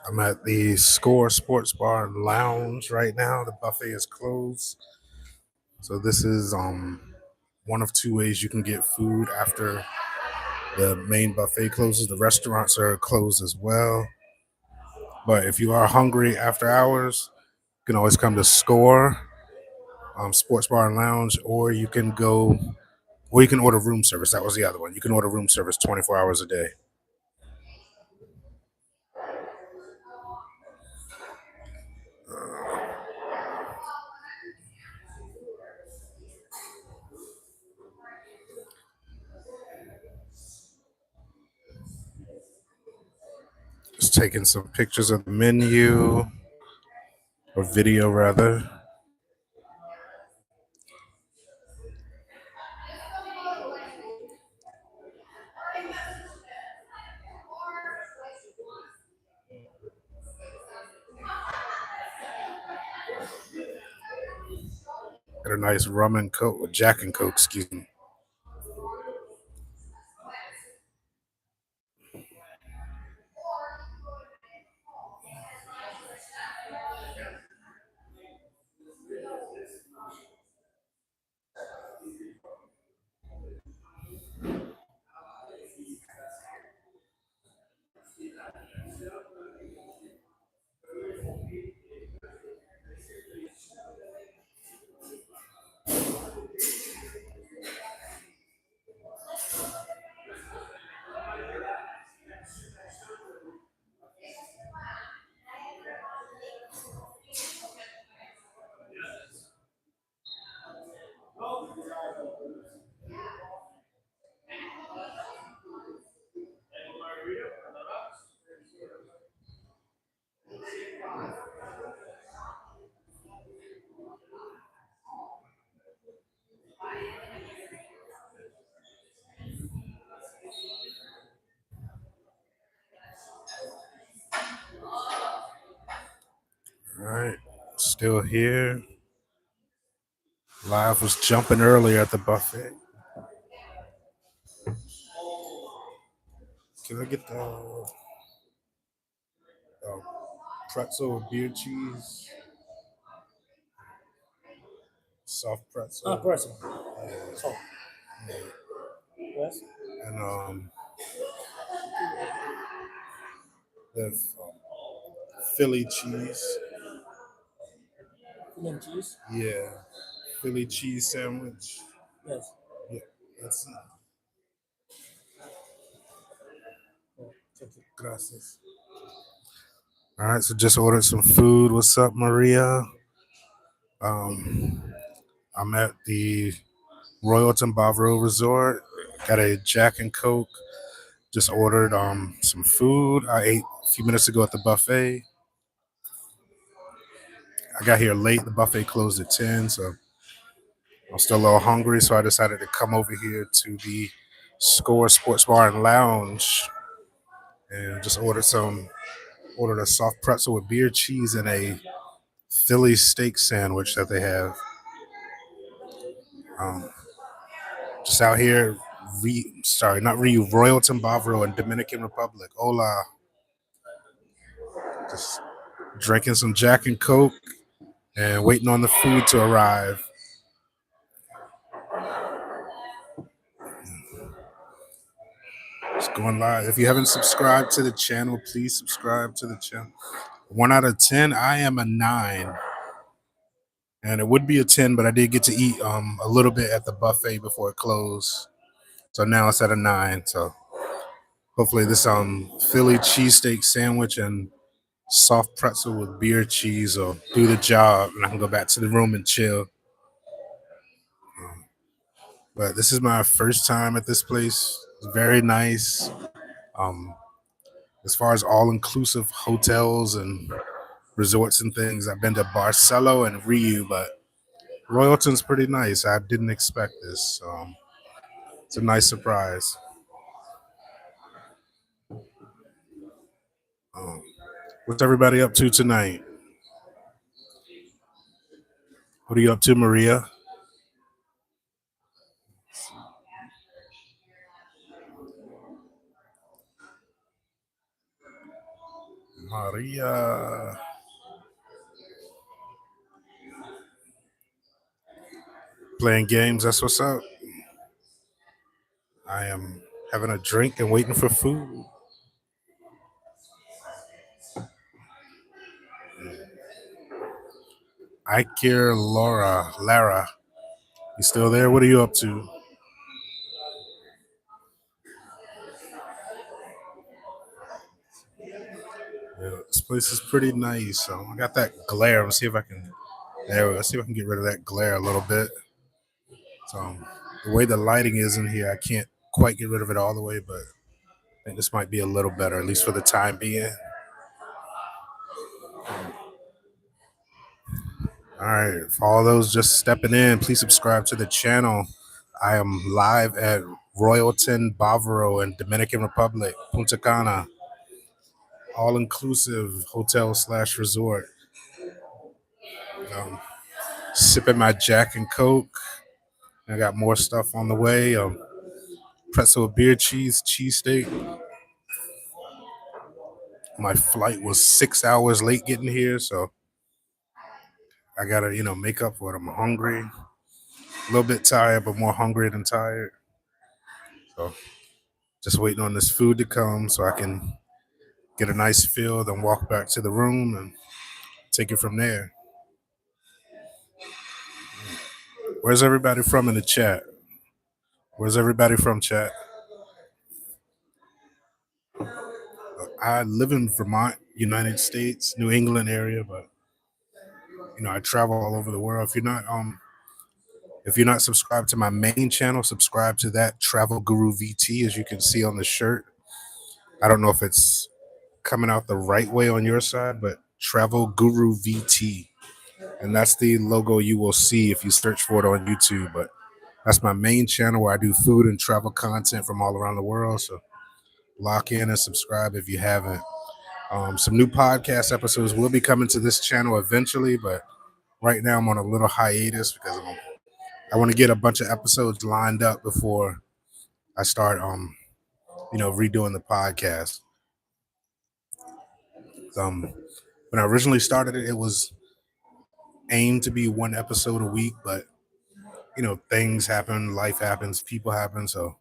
I'm at the Score Sports Bar and Lounge right now. The buffet is closed. So this is one of two ways you can get food after the main buffet closes. The restaurants are closed as well. But if you are hungry after hours, you can always come to Score Sports Bar and Lounge, or you can order room service. That was the other one. You can order room service 24 hours a day. Just taking some pictures of the menu, or video rather. Got a nice rum and coke, or Jack and Coke, excuse me. All right, still here. Live was jumping earlier at the buffet. Can I get the pretzel with beer cheese? Soft pretzel. Pretzel. Yeah. Oh, yes. And the Philly cheese. Filling cheese. Yeah. Philly cheese sandwich. Yes. Yeah, that's it. Oh, thank you. Gracias. All right, so just ordered some food. What's up, Maria? Um, I'm at the Royalton Bavaro Resort. Got a Jack and Coke. Just ordered some food. I ate a few minutes ago at the buffet. I got here late. The buffet closed at 10, so I'm still a little hungry. So I decided to come over here to the Score Sports Bar and Lounge and just ordered a soft pretzel with beer cheese and a Philly steak sandwich that they have. Um, just out here, not Royalton, Bavaro, and Dominican Republic. Hola. Just drinking some Jack and Coke and waiting on the food to arrive. Just going live. If you haven't subscribed to the channel, please subscribe to the channel. 1 out of 10, I am a 9. And it would be a 10, but I did get to eat a little bit at the buffet before it closed. So now it's at a 9. So hopefully this Philly cheesesteak sandwich and soft pretzel with beer cheese will do the job, and I can go back to the room and chill. But this is my first time at this place. It's very nice. Um, as far as all-inclusive hotels and resorts and things, I've been to Barcelo and Rio, but Royalton's pretty nice. I didn't expect this. It's a nice surprise. Um, what's everybody up to tonight? What are you up to, Maria? Maria. Playing games, that's what's up. I am having a drink and waiting for food. Ikir Lara, you still there? What are you up to? Yeah, this place is pretty nice. So I got that glare. Let's see if I can. There we go. Let's see if I can get rid of that glare a little bit. So the way the lighting is in here, I can't quite get rid of it all the way, but I think this might be a little better, at least for the time being. All right, for all those just stepping in, please subscribe to the channel. I am live at Royalton, Bavaro, in Dominican Republic, Punta Cana, all-inclusive hotel/resort. Um, Sipping my Jack and Coke. I got more stuff on the way. Pretzel, beer cheese, cheesesteak. My flight was 6 hours late getting here, so I gotta, make up for it. I'm hungry, a little bit tired, but more hungry than tired. So just waiting on this food to come so I can get a nice feel, then walk back to the room and take it from there. Where's everybody from in the chat? Where's everybody from, chat? I live in Vermont, United States, New England area, but I travel all over the world. If you're not subscribed to my main channel, subscribe to that Travel Guru VT, as you can see on the shirt. I don't know if it's coming out the right way on your side, but Travel Guru VT. And that's the logo you will see if you search for it on YouTube. But that's my main channel where I do food and travel content from all around the world. So lock in and subscribe if you haven't. Some new podcast episodes will be coming to this channel eventually, but right now I'm on a little hiatus because I want to get a bunch of episodes lined up before I start, redoing the podcast. Um, when I originally started it, it was aimed to be one episode a week, but things happen, life happens, people happen, so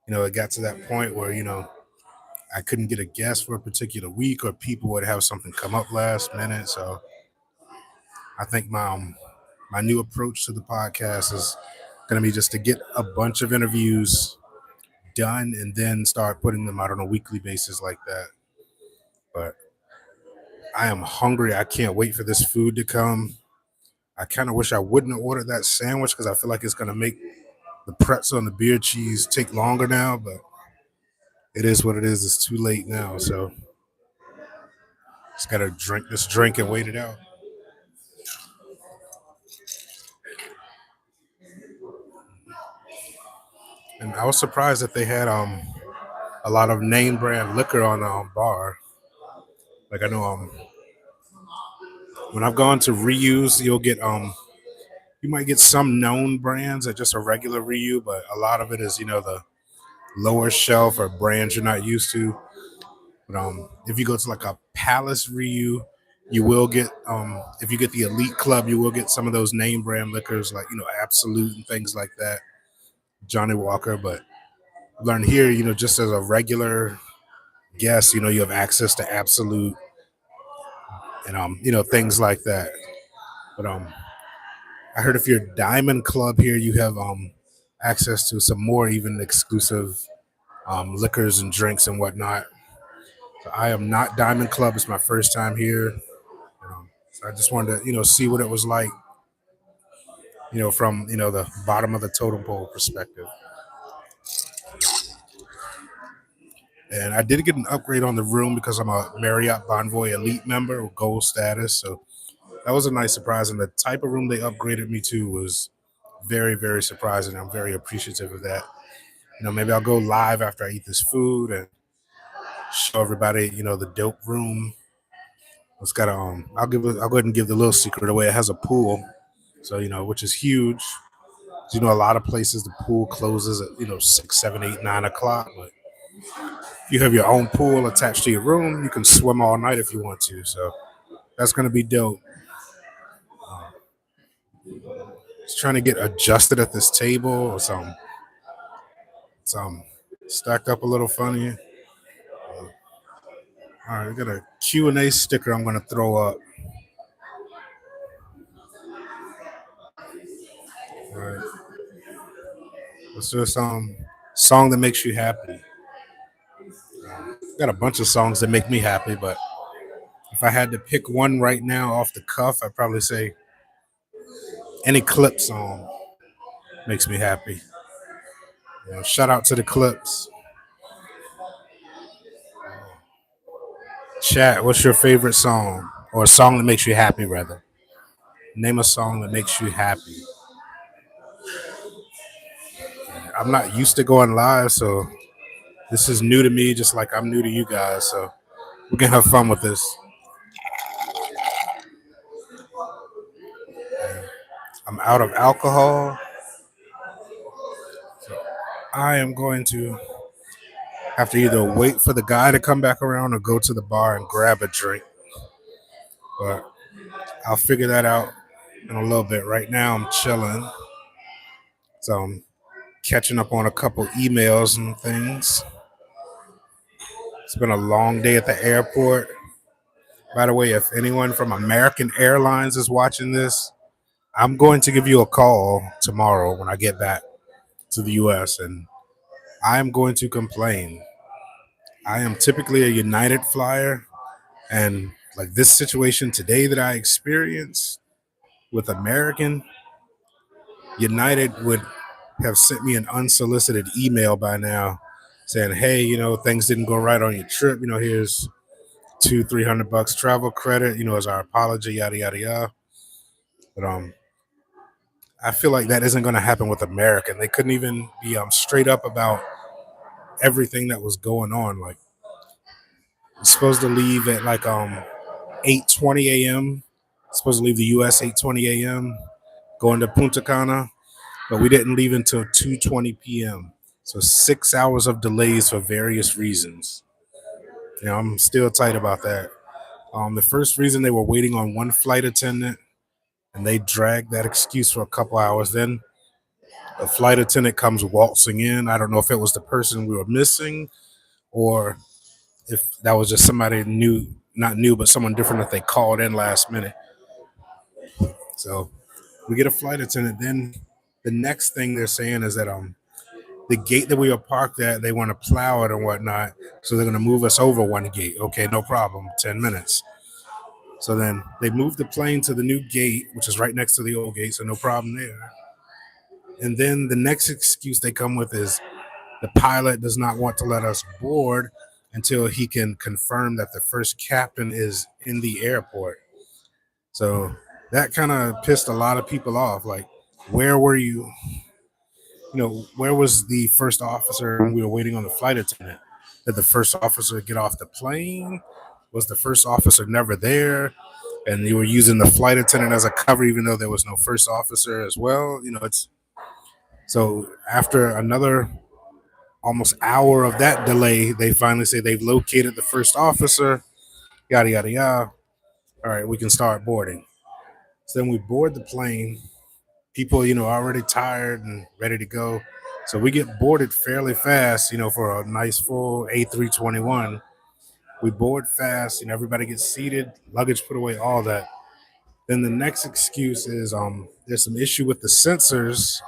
it got to that point where I couldn't get a guest for a particular week, or people would have something come up last minute. So I think my new approach to the podcast is going to be just to get a bunch of interviews done and then start putting them out on a weekly basis like that. But I am hungry. I can't wait for this food to come. I kind of wish I wouldn't have ordered that sandwich because I feel like it's going to make the pretzel and the beer cheese take longer now, but it is what it is. It's too late now, so just got to drink this drink and wait it out. And I was surprised that they had a lot of name brand liquor on the bar. Like I know when I've gone to reuse, you might get some known brands at just a regular reuse, but a lot of it is the lower shelf or brands you're not used to. But if you go to like a Palace reuse, you will get if you get the Elite Club, you will get some of those name brand liquors like Absolute and things like that, Johnny Walker. But learn here, just as a regular guest, you have access to Absolute and things like that. But I heard if you're Diamond Club here, you have access to some more even exclusive liquors and drinks and whatnot. So I am not Diamond Club. It's my first time here. So I just wanted to see what it was like, from the bottom of the totem pole perspective. And I did get an upgrade on the room because I'm a Marriott Bonvoy Elite member with gold status. So that was a nice surprise. And the type of room they upgraded me to was very, very surprising. I'm very appreciative of that. Maybe I'll go live after I eat this food and show everybody, the dope room. It's got I'll go ahead and give the little secret away. It has a pool, so which is huge. A lot of places the pool closes at 6, 7, 8, 9 o'clock, but You have your own pool attached to your room. You can swim all night if you want to. So that's going to be dope. Just trying to get adjusted at this table or some stacked up a little funny. All right, we got a Q&A sticker I'm going to throw up. All right, let's do some song that makes you happy. Got a bunch of songs that make me happy, but if I had to pick one right now off the cuff, I'd probably say any Clip song makes me happy. Shout out to the Clips. Chat, what's your favorite song? Or a song that makes you happy, rather? Name a song that makes you happy. I'm not used to going live, so this is new to me, just like I'm new to you guys. So we can have fun with this. I'm out of alcohol. I am going to have to either wait for the guy to come back around or go to the bar and grab a drink. But I'll figure that out in a little bit. Right now, I'm chilling. So I'm catching up on a couple emails and things. It's been a long day at the airport. By the way, if anyone from American Airlines is watching this, I'm going to give you a call tomorrow when I get back to the US and I am going to complain. I am typically a United flyer, and like this situation today that I experienced with American, United would have sent me an unsolicited email by now saying, hey, things didn't go right on your trip. Here's $200-300 travel credit, as our apology, yada, yada, yada. But I feel like that isn't going to happen with American. They couldn't even be straight up about everything that was going on. Like, it's supposed to leave at like 8:20 a.m. Supposed to leave the U.S. 8:20 a.m. going to Punta Cana, but we didn't leave until 2:20 p.m. So 6 hours of delays for various reasons. I'm still tight about that. The first reason, they were waiting on one flight attendant, and they dragged that excuse for a couple hours. Then a flight attendant comes waltzing in. I don't know if it was the person we were missing or if that was just somebody new, not new, but someone different that they called in last minute. So we get a flight attendant. Then the next thing they're saying is that the gate that we were parked at, they want to plow it and whatnot. So they're going to move us over one gate. Okay, no problem. 10 minutes. So then they moved the plane to the new gate, which is right next to the old gate. So no problem there. And then the next excuse they come with is the pilot does not want to let us board until he can confirm that the first captain is in the airport. So that kind of pissed a lot of people off. Like, where were you? Where was the first officer when we were waiting on the flight attendant? Did the first officer get off the plane? Was the first officer never there? And you were using the flight attendant as a cover, even though there was no first officer as well. It's so after another almost hour of that delay, they finally say they've located the first officer. Yada yada yada. All right, we can start boarding. So then we board the plane. People, already tired and ready to go. So we get boarded fairly fast, for a nice full A321. We board fast, everybody gets seated, luggage put away, all that. Then the next excuse is there's some issue with the sensors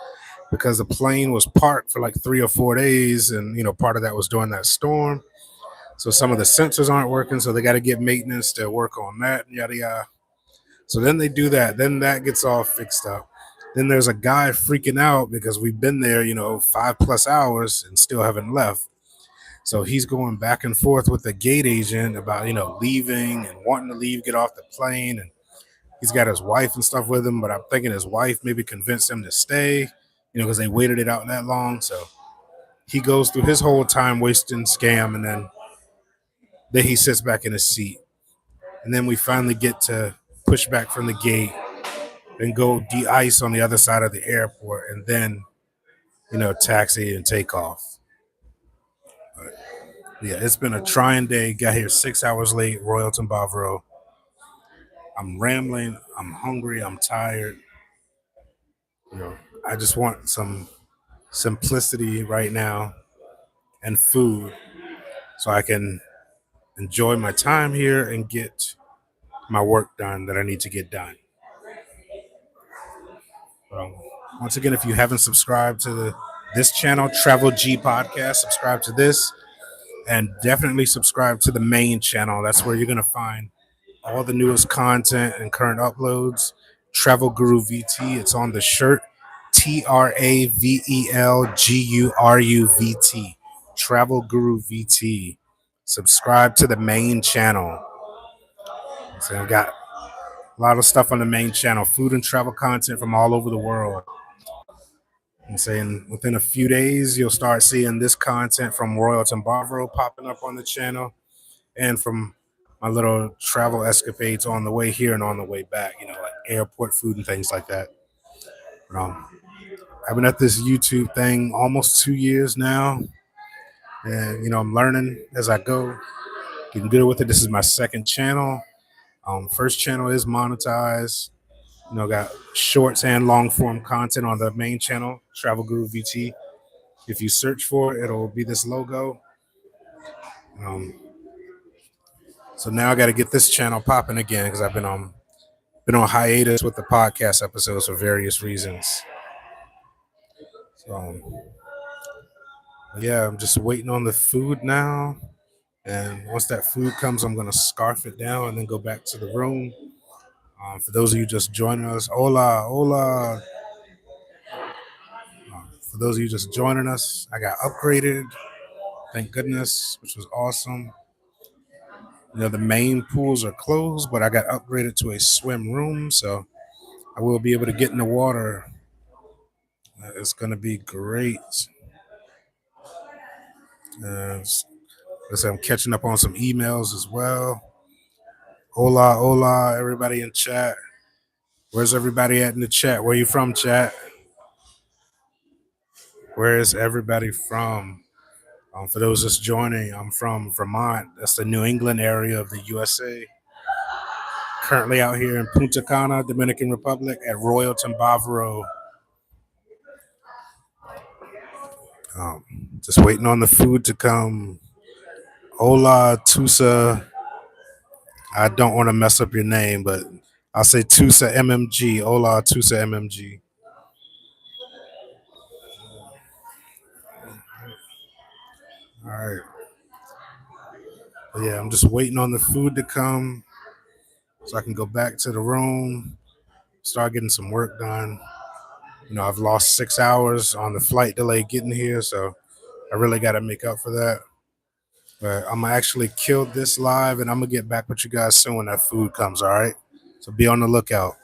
because the plane was parked for like 3 or 4 days, and part of that was during that storm. So some of the sensors aren't working, so they got to get maintenance to work on that, yada yada. So then they do that. Then that gets all fixed up. Then there's a guy freaking out because we've been there, 5+ hours and still haven't left. So he's going back and forth with the gate agent about, leaving and wanting to leave, get off the plane. And he's got his wife and stuff with him, but I'm thinking his wife maybe convinced him to stay, because they waited it out that long. So he goes through his whole time wasting scam, and then he sits back in his seat. And then we finally get to push back from the gate and go de-ice on the other side of the airport, and then taxi and take off. Yeah, it's been a trying day. Got here 6 hours late, Royalton, Bavaro. I'm rambling. I'm hungry. I'm tired. You know, I just want some simplicity right now and food so I can enjoy my time here and get my work done that I need to get done. Um, Once again, if you haven't subscribed to this channel, TravelGee Podcast, subscribe to this and definitely subscribe to the main channel. That's where you're going to find all the newest content and current uploads. Travel Guru VT, it's on the shirt. TravelGuru VT. Travel Guru VT. Subscribe to the main channel. So I've got a lot of stuff on the main channel, food and travel content from all over the world. And saying within a few days, you'll start seeing this content from Royalton Bavaro popping up on the channel and from my little travel escapades on the way here and on the way back, like airport food and things like that. I've been at this YouTube thing almost 2 years now. And, I'm learning as I go, getting good with it. This is my second channel. First channel is monetized. Got shorts and long form content on the main channel, Travel Guru VT. If you search for it, it'll be this logo. So now I got to get this channel popping again because I've been on hiatus with the podcast episodes for various reasons. So yeah, I'm just waiting on the food now. And once that food comes, I'm gonna scarf it down and then go back to the room. For those of you just joining us, hola, hola. For those of you just joining us, I got upgraded. Thank goodness, which was awesome. The main pools are closed, but I got upgraded to a swim room, so I will be able to get in the water. It's gonna be great. I'm catching up on some emails as well. Hola, hola, everybody in chat. Where's everybody at in the chat? Where you from, chat? Where is everybody from? For those just joining, I'm from Vermont. That's the New England area of the USA. Currently out here in Punta Cana, Dominican Republic, at Royalton, Bavaro. Just waiting on the food to come. Hola, Tusa. I don't want to mess up your name, but I'll say Tusa MMG. Hola, Tusa MMG. All right. But yeah, I'm just waiting on the food to come so I can go back to the room, start getting some work done. I've lost 6 hours on the flight delay getting here, so I really got to make up for that. But I'm going to actually kill this live, and I'm going to get back with you guys soon when that food comes, all right? So be on the lookout.